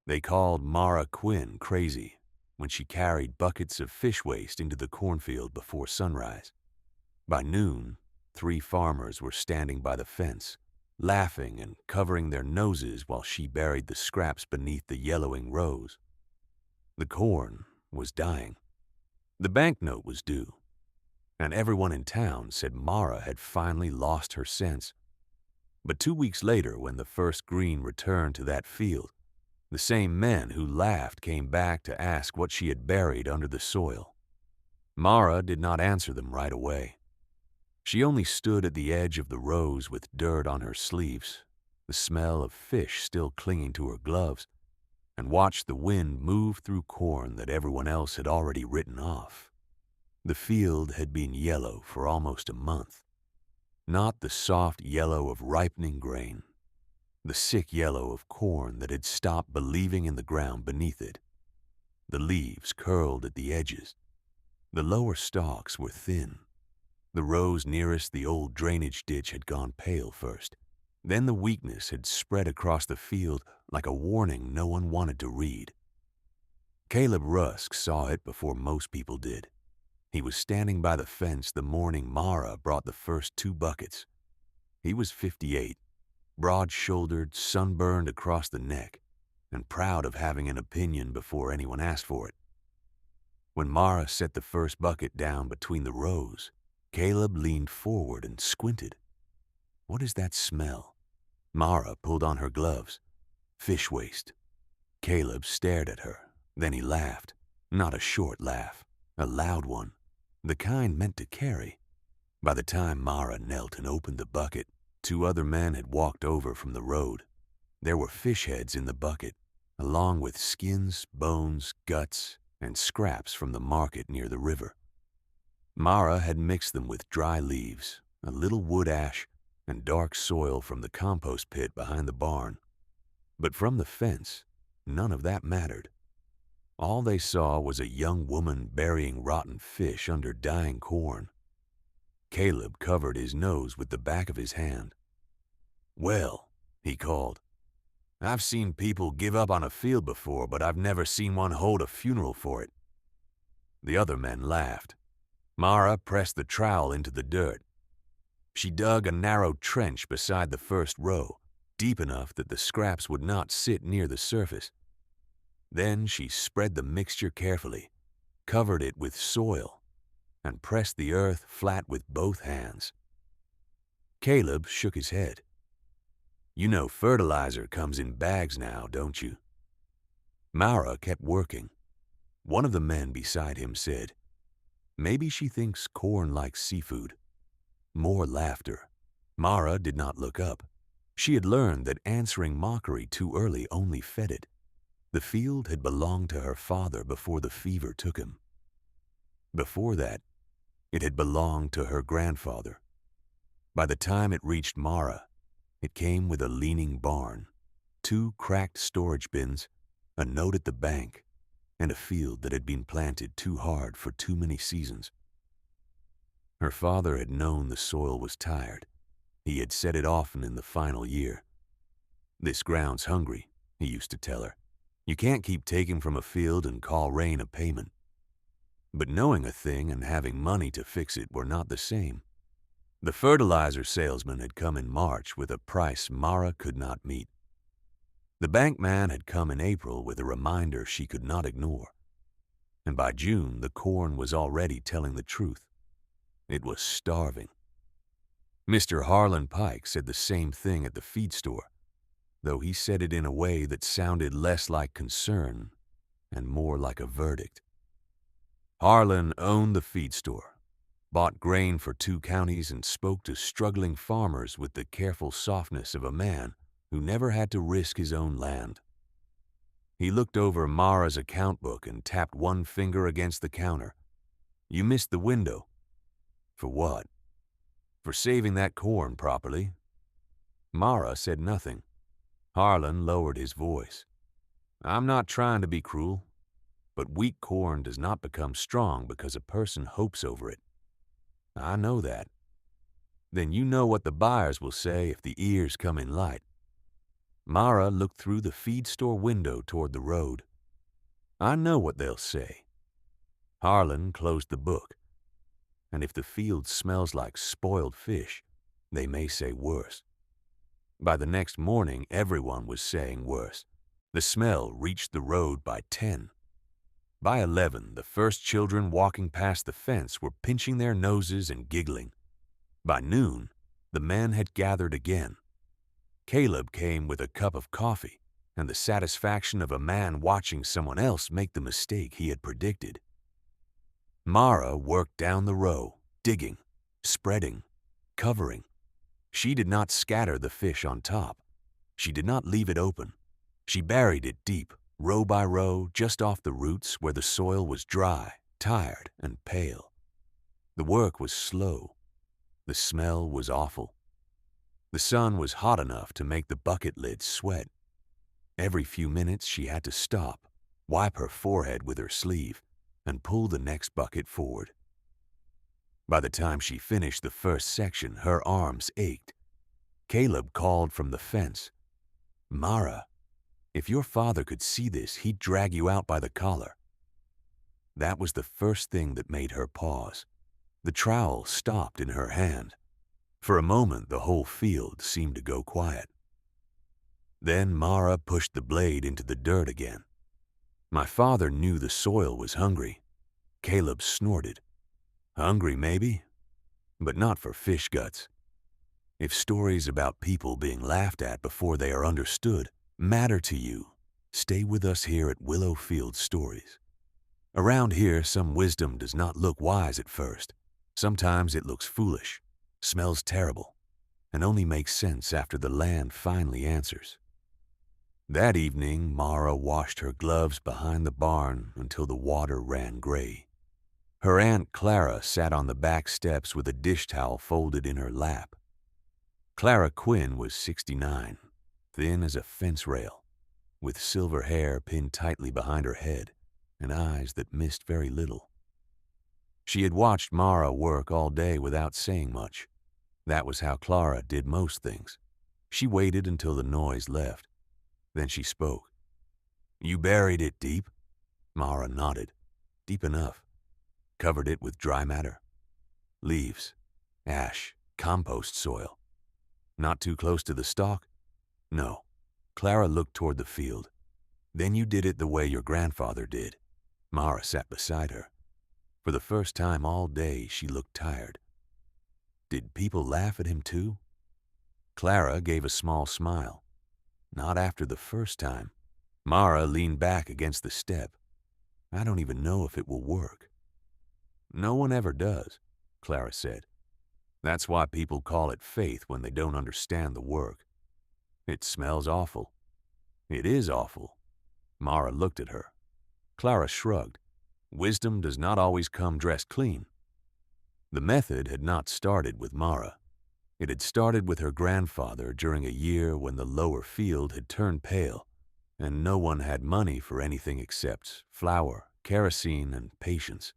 They called Mara Quinn crazy when she carried buckets of fish waste into the cornfield before sunrise. By noon, 3 farmers were standing by the fence, laughing and covering their noses while she buried the scraps beneath the yellowing rows. The corn was dying. The banknote was due, and everyone in town said Mara had finally lost her sense. But 2 weeks later, when the first green returned to that field, the same men who laughed came back to ask what she had buried under the soil. Mara did not answer them right away. She only stood at the edge of the rows with dirt on her sleeves, the smell of fish still clinging to her gloves, and watched the wind move through corn that everyone else had already written off. The field had been yellow for almost a month. Not the soft yellow of ripening grain, the sick yellow of corn that had stopped believing in the ground beneath it. The leaves curled at the edges. The lower stalks were thin. The rows nearest the old drainage ditch had gone pale first. Then the weakness had spread across the field like a warning no one wanted to read. Caleb Rusk saw it before most people did. He was standing by the fence the morning Mara brought the first 2 buckets. He was 58, broad-shouldered, sunburned across the neck, and proud of having an opinion before anyone asked for it. When Mara set the first bucket down between the rows, Caleb leaned forward and squinted. "What is that smell?" Mara pulled on her gloves. "Fish waste." Caleb stared at her. Then he laughed. Not a short laugh, a loud one, the kind meant to carry. By the time Mara knelt and opened the bucket, 2 other men had walked over from the road. There were fish heads in the bucket, along with skins, bones, guts, and scraps from the market near the river. Mara had mixed them with dry leaves, a little wood ash, and dark soil from the compost pit behind the barn. But from the fence, none of that mattered. All they saw was a young woman burying rotten fish under dying corn. Caleb covered his nose with the back of his hand. "Well," he called, "I've seen people give up on a field before, but I've never seen one hold a funeral for it." The other men laughed. Mara pressed the trowel into the dirt. She dug a narrow trench beside the first row, deep enough that the scraps would not sit near the surface. Then she spread the mixture carefully, covered it with soil, and pressed the earth flat with both hands. Caleb shook his head. "You know fertilizer comes in bags now, don't you?" Mara kept working. One of the men beside him said, "Maybe she thinks corn likes seafood." More laughter. Mara did not look up. She had learned that answering mockery too early only fed it. The field had belonged to her father before the fever took him. Before that, it had belonged to her grandfather. By the time it reached Mara, it came with a leaning barn, 2 cracked storage bins, a note at the bank, and a field that had been planted too hard for too many seasons. Her father had known the soil was tired. He had said it often in the final year. "This ground's hungry," he used to tell her. "You can't keep taking from a field and call rain a payment." But knowing a thing and having money to fix it were not the same. The fertilizer salesman had come in March with a price Mara could not meet. The bank man had come in April with a reminder she could not ignore. And by June, the corn was already telling the truth. It was starving. Mr. Harlan Pike said the same thing at the feed store, though he said it in a way that sounded less like concern and more like a verdict. Harlan owned the feed store, bought grain for 2 counties, and spoke to struggling farmers with the careful softness of a man who never had to risk his own land. He looked over Mara's account book and tapped one finger against the counter. "You missed the window." "For what?" "For saving that corn properly." Mara said nothing. Harlan lowered his voice. "I'm not trying to be cruel, but weak corn does not become strong because a person hopes over it." "I know that." "Then you know what the buyers will say if the ears come in light." Mara looked through the feed store window toward the road. I know what they'll say. Harlan closed the book. And if the field smells like spoiled fish, they may say worse. By the next morning, everyone was saying worse. The smell reached the road by 10. By 11, the first children walking past the fence were pinching their noses and giggling. By noon, the men had gathered again. Caleb came with a cup of coffee and the satisfaction of a man watching someone else make the mistake he had predicted. Mara worked down the row, digging, spreading, covering. She did not scatter the fish on top. She did not leave it open. She buried it deep, row by row, just off the roots where the soil was dry, tired, and pale. The work was slow. The smell was awful. The sun was hot enough to make the bucket lids sweat. Every few minutes she had to stop, wipe her forehead with her sleeve, and pull the next bucket forward. By the time she finished the first section, her arms ached. Caleb called from the fence, "Mara, if your father could see this, he'd drag you out by the collar." That was the first thing that made her pause. The trowel stopped in her hand. For a moment, the whole field seemed to go quiet. Then Mara pushed the blade into the dirt again. My father knew the soil was hungry. Caleb snorted. Hungry, maybe, but not for fish guts. If stories about people being laughed at before they are understood matter to you, stay with us here at Willow Field Stories. Around here, some wisdom does not look wise at first. Sometimes it looks foolish, smells terrible, and only makes sense after the land finally answers. That evening, Mara washed her gloves behind the barn until the water ran gray. Her Aunt Clara sat on the back steps with a dish towel folded in her lap. Mara Quinn was 69, thin as a fence rail, with silver hair pinned tightly behind her head and eyes that missed very little. She had watched Mara work all day without saying much. That was how Clara did most things. She waited until the noise left. Then she spoke. "You buried it deep?" Mara nodded. "Deep enough." "Covered it with dry matter?" "Leaves, ash, compost soil." "Not too close to the stalk?" "No." Clara looked toward the field. "Then you did it the way your grandfather did." Mara sat beside her. For the first time all day, she looked tired. "Did people laugh at him too?" Clara gave a small smile. "Not after the first time." Mara leaned back against the step. "I don't even know if it will work." "No one ever does," Clara said. "That's why people call it faith when they don't understand the work. It smells awful." "It is awful." Mara looked at her. Clara shrugged. Wisdom does not always come dressed clean. The method had not started with Mara. It had started with her grandfather during a year when the lower field had turned pale and no one had money for anything except flour, kerosene, and patience.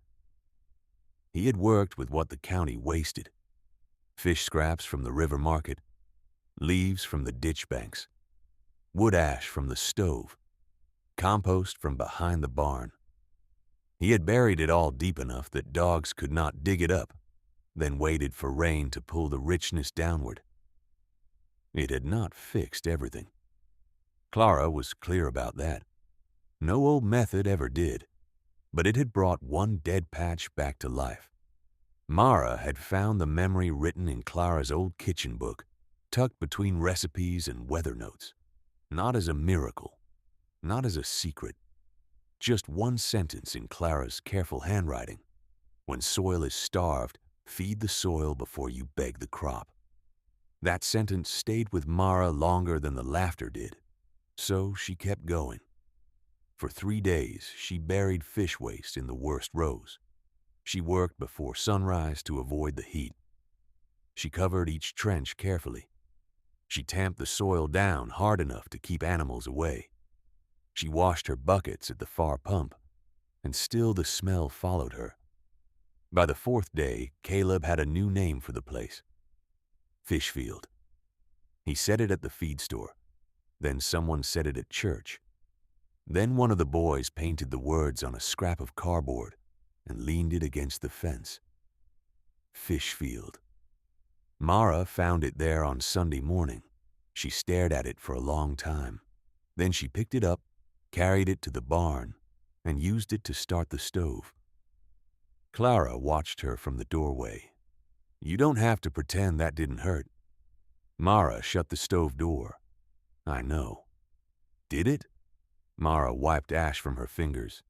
He had worked with what the county wasted: fish scraps from the river market, leaves from the ditch banks, wood ash from the stove, compost from behind the barn. He had buried it all deep enough that dogs could not dig it up, then waited for rain to pull the richness downward. It had not fixed everything. Clara was clear about that. No old method ever did, but it had brought one dead patch back to life. Mara had found the memory written in Clara's old kitchen book, tucked between recipes and weather notes. Not as a miracle, not as a secret. Just one sentence in Clara's careful handwriting. When soil is starved, feed the soil before you beg the crop. That sentence stayed with Mara longer than the laughter did, so she kept going. For 3 days, she buried fish waste in the worst rows. She worked before sunrise to avoid the heat. She covered each trench carefully. She tamped the soil down hard enough to keep animals away. She washed her buckets at the far pump, and still the smell followed her. By the 4th day, Caleb had a new name for the place: Fish Field. He said it at the feed store. Then someone said it at church. Then one of the boys painted the words on a scrap of cardboard and leaned it against the fence. Fish field. Mara found it there on Sunday morning. She stared at it for a long time. Then she picked it up, carried it to the barn, and used it to start the stove. Clara watched her from the doorway. "You don't have to pretend that didn't hurt." Mara shut the stove door. "I know." "Did it?" Mara wiped ash from her fingers.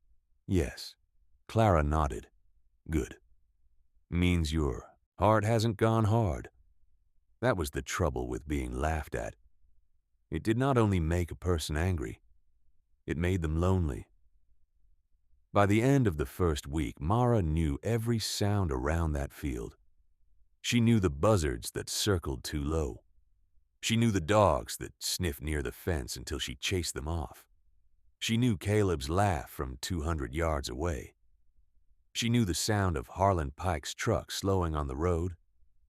"Yes." Clara nodded. "Good. Means your heart hasn't gone hard." That was the trouble with being laughed at. It did not only make a person angry, it made them lonely. By the end of the first week, Mara knew every sound around that field. She knew the buzzards that circled too low. She knew the dogs that sniffed near the fence until she chased them off. She knew Caleb's laugh from 200 yards away. She knew the sound of Harlan Pike's truck slowing on the road,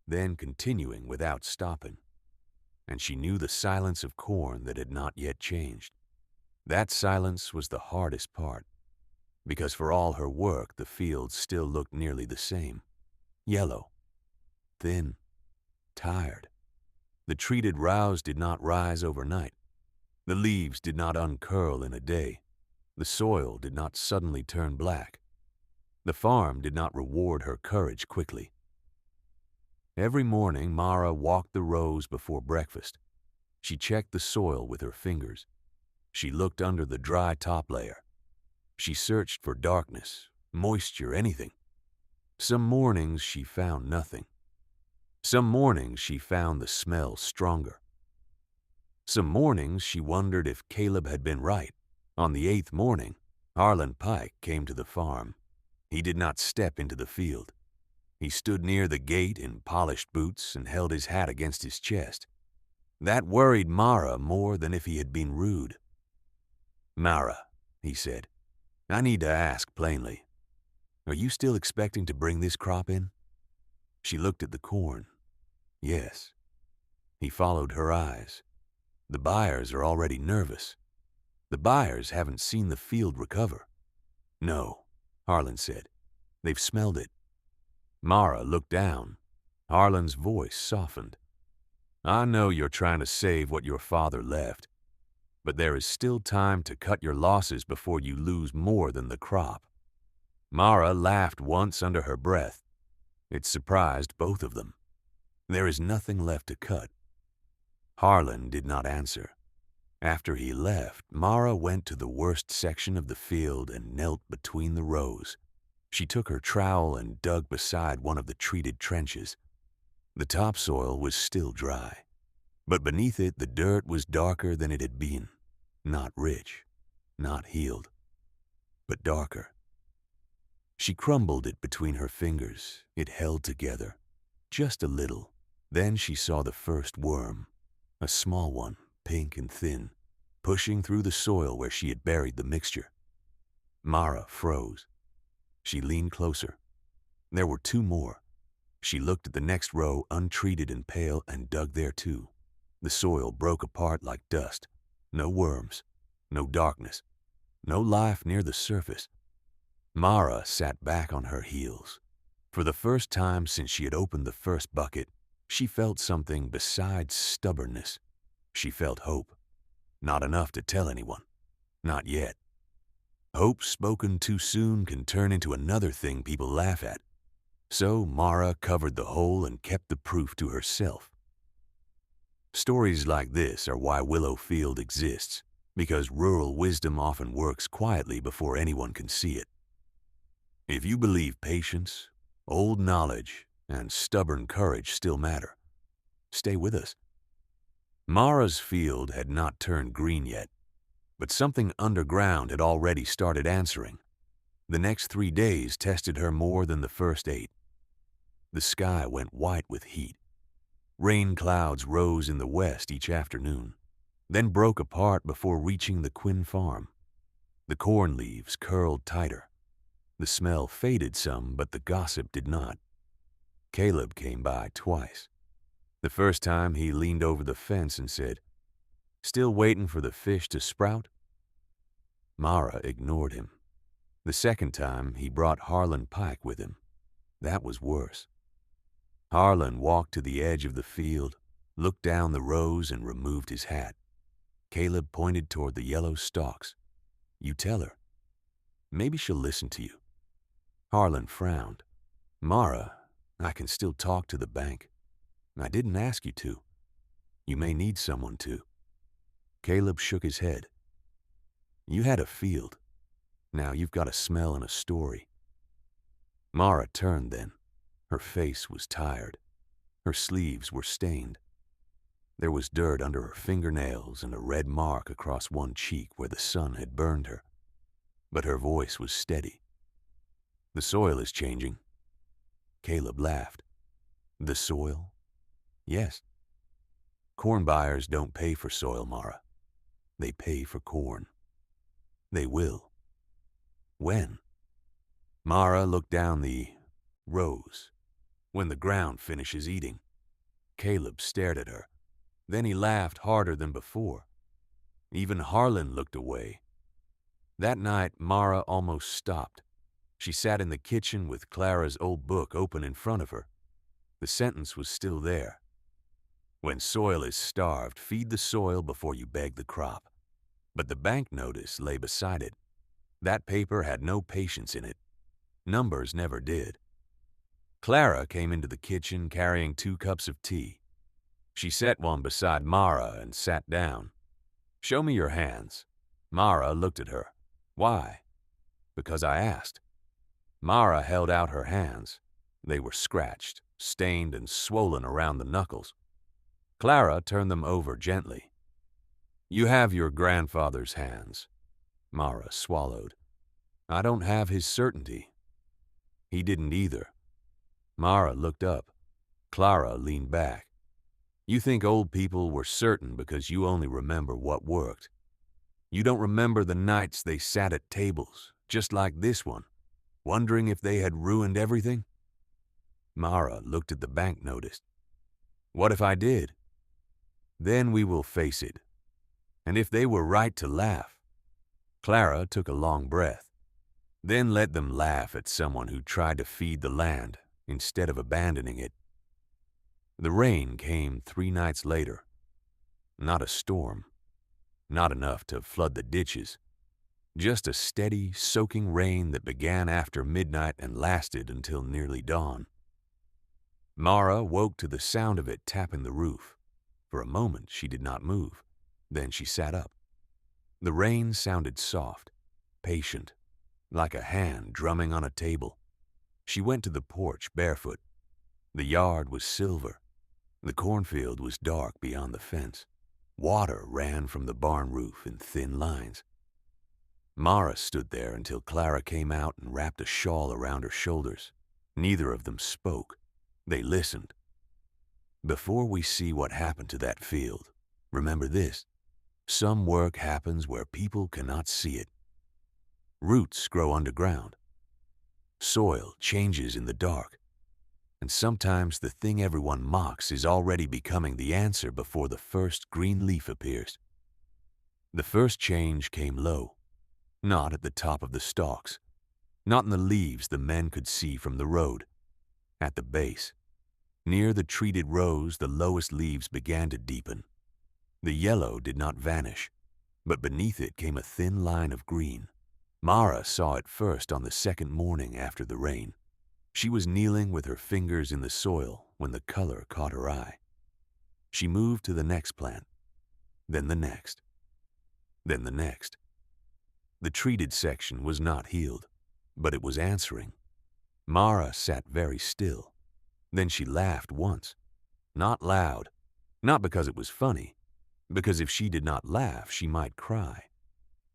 then continuing without stopping. And she knew the silence of corn that had not yet changed. That silence was the hardest part, because for all her work, the fields still looked nearly the same. Yellow, thin, tired. The treated rows did not rise overnight. The leaves did not uncurl in a day. The soil did not suddenly turn black. The farm did not reward her courage quickly. Every morning, Mara walked the rows before breakfast. She checked the soil with her fingers. She looked under the dry top layer. She searched for darkness, moisture, anything. Some mornings she found nothing. Some mornings she found the smell stronger. Some mornings she wondered if Caleb had been right. On the 8th morning, Harlan Pike came to the farm. He did not step into the field. He stood near the gate in polished boots and held his hat against his chest. That worried Mara more than if he had been rude. "Mara," he said, "I need to ask plainly. Are you still expecting to bring this crop in?" She looked at the corn. "Yes." He followed her eyes. "The buyers are already nervous. The buyers haven't seen the field recover." "No," Harlan said. "They've smelled it." Mara looked down. Harlan's voice softened. "I know you're trying to save what your father left, but there is still time to cut your losses before you lose more than the crop." Mara laughed once under her breath. It surprised both of them. "There is nothing left to cut." Harlan did not answer. After he left, Mara went to the worst section of the field and knelt between the rows. She took her trowel and dug beside one of the treated trenches. The topsoil was still dry, but beneath it the dirt was darker than it had been. Not rich, not healed, but darker. She crumbled it between her fingers. It held together, just a little. Then she saw the first worm, a small one, pink and thin, pushing through the soil where she had buried the mixture. Mara froze. She leaned closer. There were 2 more. She looked at the next row, untreated and pale, and dug there too. The soil broke apart like dust. No worms, no darkness, no life near the surface. Mara sat back on her heels. For the first time since she had opened the first bucket, she felt something besides stubbornness. She felt hope. Not enough to tell anyone. Not yet. Hope spoken too soon can turn into another thing people laugh at. So Mara covered the hole and kept the proof to herself. Stories like this are why Willow Field exists, because rural wisdom often works quietly before anyone can see it. If you believe patience, old knowledge, and stubborn courage still matter, stay with us. Mara's field had not turned green yet, but something underground had already started answering. The next 3 days tested her more than the first 8. The sky went white with heat. Rain clouds rose in the west each afternoon, then broke apart before reaching the Quinn farm. The corn leaves curled tighter. The smell faded some, but the gossip did not. Caleb came by twice. The first time he leaned over the fence and said, Still waiting for the fish to sprout? Mara ignored him. The second time, he brought Harlan Pike with him. That was worse. Harlan walked to the edge of the field, looked down the rows, and removed his hat. Caleb pointed toward the yellow stalks. You tell her. Maybe she'll listen to you. Harlan frowned. Mara, I can still talk to the bank. I didn't ask you to. You may need someone to. Caleb shook his head. You had a field. Now you've got a smell and a story. Mara turned then. Her face was tired. Her sleeves were stained. There was dirt under her fingernails and a red mark across one cheek where the sun had burned her. But her voice was steady. The soil is changing. Caleb laughed. The soil? Yes. Corn buyers don't pay for soil, Mara. They pay for corn. They will. When? Mara looked down the rows. When the ground finishes eating. Caleb stared at her. Then he laughed harder than before. Even Harlan looked away. That night, Mara almost stopped. She sat in the kitchen with Clara's old book open in front of her. The sentence was still there. When soil is starved, feed the soil before you beg the crop. But the bank notice lay beside it. That paper had no patience in it. Numbers never did. Clara came into the kitchen carrying 2 cups of tea. She set one beside Mara and sat down. Show me your hands. Mara looked at her. Why? Because I asked. Mara held out her hands. They were scratched, stained, and swollen around the knuckles. Clara turned them over gently. You have your grandfather's hands. Mara swallowed. I don't have his certainty. He didn't either. Mara looked up. Clara leaned back. You think old people were certain because you only remember what worked. You don't remember the nights they sat at tables, just like this one, wondering if they had ruined everything? Mara looked at the bank notice. What if I did? Then we will face it. And if they were right to laugh? Clara took a long breath. Then let them laugh at someone who tried to feed the land instead of abandoning it. The rain came 3 nights later. Not a storm. Not enough to flood the ditches. Just a steady, soaking rain that began after midnight and lasted until nearly dawn. Mara woke to the sound of it tapping the roof. For a moment she did not move. Then she sat up. The rain sounded soft, patient, like a hand drumming on a table. She went to the porch barefoot. The yard was silver. The cornfield was dark beyond the fence. Water ran from the barn roof in thin lines. Mara stood there until Clara came out and wrapped a shawl around her shoulders. Neither of them spoke. They listened. Before we see what happened to that field, remember this. Some work happens where people cannot see it. Roots grow underground. Soil changes in the dark. And sometimes the thing everyone mocks is already becoming the answer before the first green leaf appears. The first change came low, not at the top of the stalks, not in the leaves the men could see from the road. At the base, near the treated rows, the lowest leaves began to deepen. The yellow did not vanish, but beneath it came a thin line of green. Mara saw it first on the second morning after the rain. She was kneeling with her fingers in the soil when the color caught her eye. She moved to the next plant, then the next, then the next. The treated section was not healed, but it was answering. Mara sat very still. Then she laughed once, not loud, not because it was funny, because if she did not laugh, she might cry.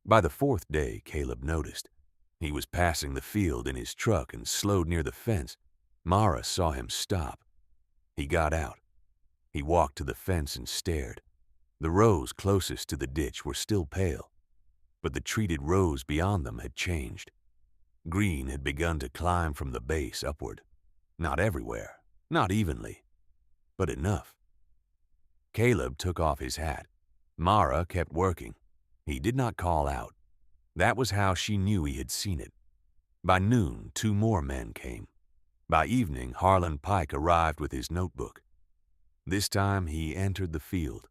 By the 4th day, Caleb noticed. He was passing the field in his truck and slowed near the fence. Mara saw him stop. He got out. He walked to the fence and stared. The rows closest to the ditch were still pale, but the treated rows beyond them had changed. Green had begun to climb from the base upward. Not everywhere, not evenly, but enough. Caleb took off his hat. Mara kept working. He did not call out. That was how she knew he had seen it. By noon, 2 more men came. By evening, Harlan Pike arrived with his notebook. This time he entered the field.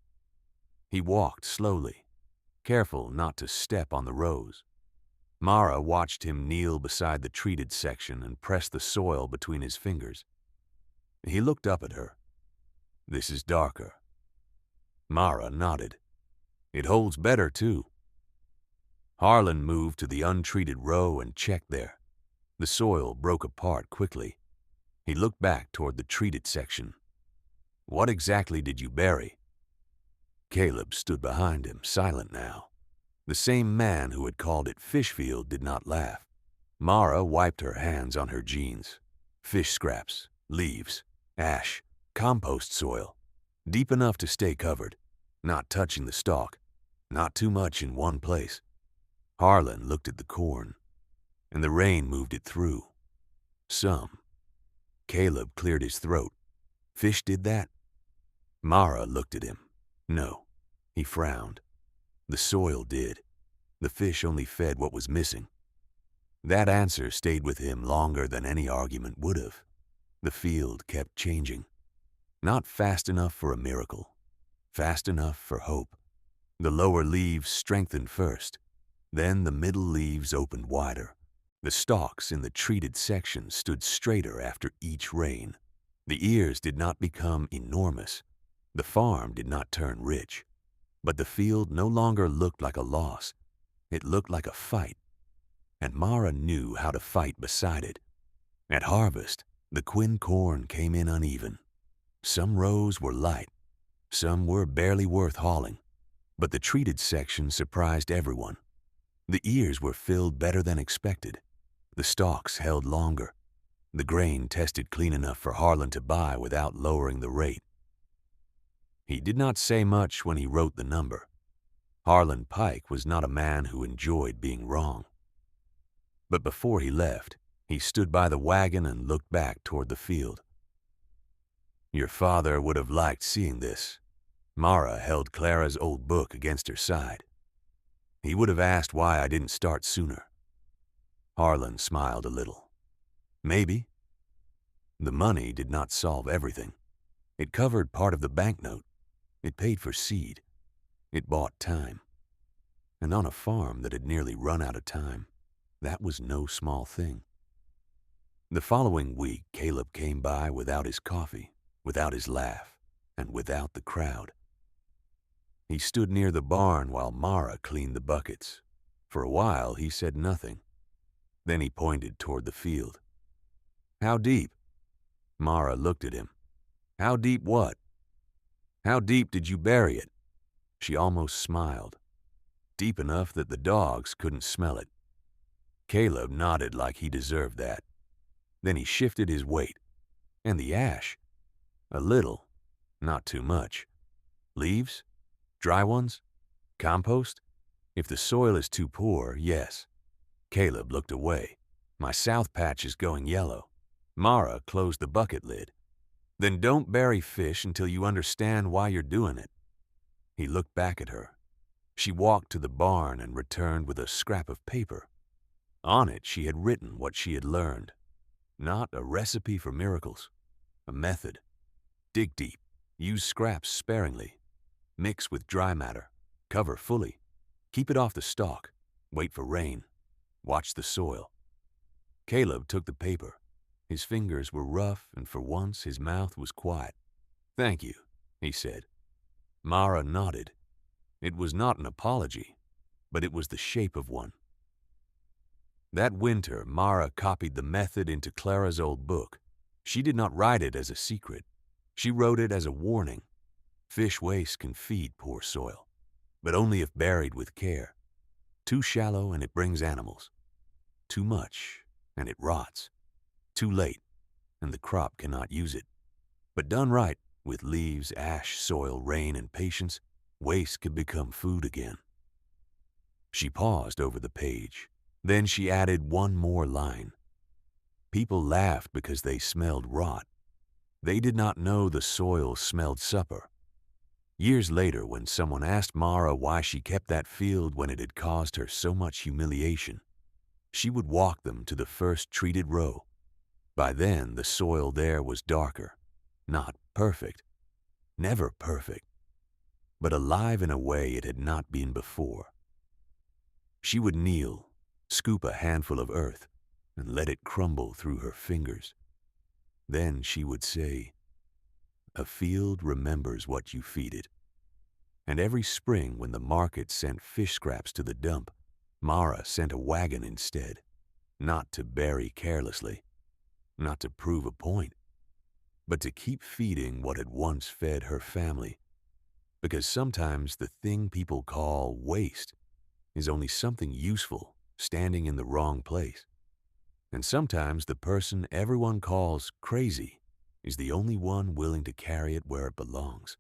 He walked slowly, careful not to step on the rows. Mara watched him kneel beside the treated section and press the soil between his fingers. He looked up at her. "This is darker." Mara nodded. "It holds better, too." Harlan moved to the untreated row and checked there. The soil broke apart quickly. He looked back toward the treated section. "What exactly did you bury?" Caleb stood behind him, silent now. The same man who had called it Fish Field did not laugh. Mara wiped her hands on her jeans. Fish scraps, leaves, ash, compost soil. Deep enough to stay covered, not touching the stalk, not too much in one place. Harlan looked at the corn, and the rain moved it through. Some. Caleb cleared his throat. "Fish did that?" Mara looked at him. No. He frowned. "The soil did. The fish only fed what was missing." That answer stayed with him longer than any argument would have. The field kept changing. Not fast enough for a miracle. Fast enough for hope. The lower leaves strengthened first. Then the middle leaves opened wider. The stalks in the treated section stood straighter after each rain. The ears did not become enormous. The farm did not turn rich. But the field no longer looked like a loss. It looked like a fight. And Mara knew how to fight beside it. At harvest, the Quinn corn came in uneven. Some rows were light. Some were barely worth hauling. But the treated section surprised everyone. The ears were filled better than expected. The stalks held longer. The grain tested clean enough for Harlan to buy without lowering the rate. He did not say much when he wrote the number. Harlan Pike was not a man who enjoyed being wrong. But before he left, he stood by the wagon and looked back toward the field. "Your father would have liked seeing this." Mara held Clara's old book against her side. "He would have asked why I didn't start sooner." Harlan smiled a little. "Maybe." The money did not solve everything. It covered part of the banknote. It paid for seed. It bought time. And on a farm that had nearly run out of time, that was no small thing. The following week, Caleb came by without his coffee, without his laugh, and without the crowd. He stood near the barn while Mara cleaned the buckets. For a while, he said nothing. Then he pointed toward the field. "How deep?" Mara looked at him. "How deep what?" "How deep did you bury it?" She almost smiled. "Deep enough that the dogs couldn't smell it." Caleb nodded like he deserved that. Then he shifted his weight. "And the ash?" "A little, not too much." "Leaves? Dry ones? Compost? If the soil is too poor, yes." Caleb looked away. "My south patch is going yellow." Mara closed the bucket lid. "Then don't bury fish until you understand why you're doing it." He looked back at her. She walked to the barn and returned with a scrap of paper. On it she had written what she had learned. Not a recipe for miracles. A method. Dig deep. Use scraps sparingly. Mix with dry matter. Cover fully. Keep it off the stalk. Wait for rain. Watch the soil. Caleb took the paper. His fingers were rough, and for once his mouth was quiet. "Thank you," he said. Mara nodded. It was not an apology, but it was the shape of one. That winter, Mara copied the method into Clara's old book. She did not write it as a secret. She wrote it as a warning. Fish waste can feed poor soil, but only if buried with care. Too shallow and it brings animals. Too much and it rots. Too late and the crop cannot use it. But done right, with leaves, ash, soil, rain, and patience, waste could become food again. She paused over the page. Then she added one more line. People laughed because they smelled rot. They did not know the soil smelled supper. Years later, when someone asked Mara why she kept that field when it had caused her so much humiliation, she would walk them to the first treated row. By then, the soil there was darker, not perfect, never perfect, but alive in a way it had not been before. She would kneel, scoop a handful of earth, and let it crumble through her fingers. Then she would say, "A field remembers what you feed it." And every spring when the market sent fish scraps to the dump, Mara sent a wagon instead, not to bury carelessly, not to prove a point, but to keep feeding what had once fed her family. Because sometimes the thing people call waste is only something useful standing in the wrong place. And sometimes the person everyone calls crazy is the only one willing to carry it where it belongs.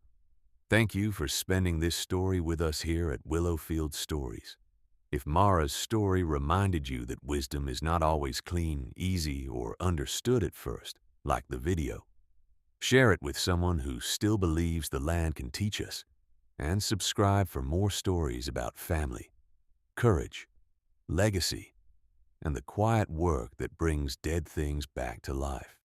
Thank you for spending this story with us here at Willow Field Stories. If Mara's story reminded you that wisdom is not always clean, easy, or understood at first, like the video, share it with someone who still believes the land can teach us, and subscribe for more stories about family, courage, legacy, and the quiet work that brings dead things back to life.